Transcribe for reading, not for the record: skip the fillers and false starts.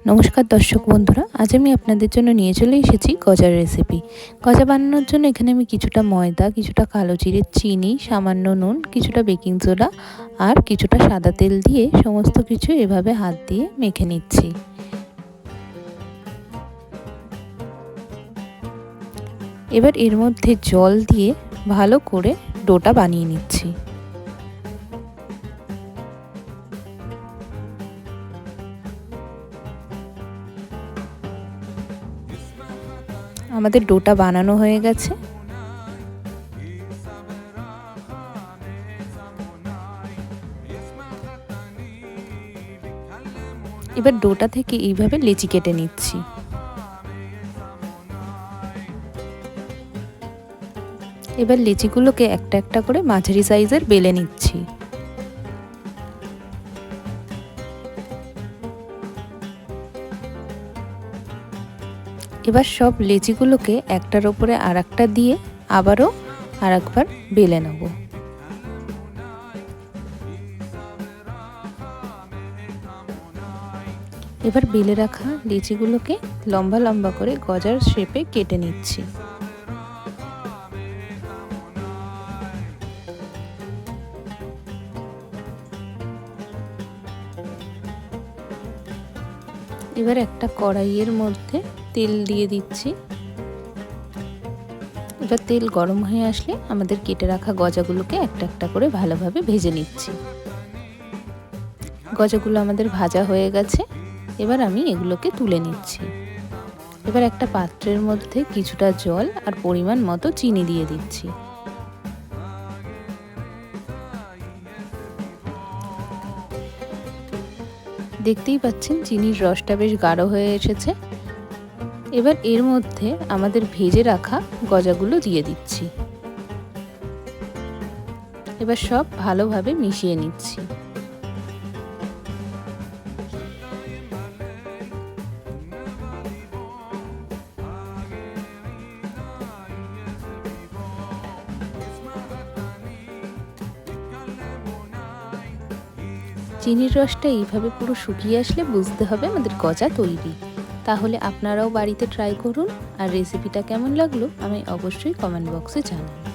নমস্কার দর্শক বন্ধুরা, আজ আমি আপনাদের জন্য নিয়ে চলে এসেছি গজার রেসিপি। গজা বানানোর জন্য এখানে আমি কিছুটা ময়দা, কিছুটা কালো জিরে, চিনি, সামান্য নুন, কিছুটা বেকিং সোডা আর কিছুটা সাদা তেল দিয়ে সমস্ত কিছু এভাবে হাত দিয়ে মেখে নিচ্ছি। এবার এর মধ্যে জল দিয়ে ভালো করে ডোটা বানিয়ে নিচ্ছি। আমাদের ডোটা বানানো হয়ে গেছে। এবার ডোটা থেকে এইভাবে লেচি কেটে নিচ্ছি। এবার লেচিগুলোকে একটা একটা করে মাঝারি সাইজের বেলে নিচ্ছি। এবার সব লেচিগুলোকে একটার উপরে আরেকটা দিয়ে আবারও আরেকবার বেলে নেব। এবার বেলে রাখা লেচিগুলোকে লম্বা লম্বা করে গজার শেপে কেটে নিচ্ছি। এবার একটা কড়াইয়ের মধ্যে তেল দিয়ে দিচ্ছি। এবার তেল গরম হয়ে আসলে আমাদের কেটে রাখা গজাগুলোকে একটা একটা করে ভালোভাবে ভেজে নিচ্ছি। গজাগুলো আমাদের ভাজা হয়ে গেছে। এবার আমি এগুলোকে তুলে নিচ্ছি। এবার একটা পাত্রের মধ্যে কিছুটা জল আর পরিমাণ মতো চিনি দিয়ে দিচ্ছি। দেখতেই পাচ্ছেন চিনির রসটা বেশ গাঢ় হয়ে এসেছে। এবার এর মধ্যে আমাদের ভেজে রাখা গজাগুলো দিয়ে দিচ্ছি। এবার সব ভালোভাবে মিশিয়ে নিচ্ছি। চিনির রসটা এইভাবে পুরো শুকিয়ে আসলে বুঝতে হবে আমাদের গজা তৈরি। তাহলে আপনারাও বাড়িতে ট্রাই করুন, আর রেসিপিটা কেমন লাগলো আমি অবশ্যই কমেন্ট বক্সে জানান।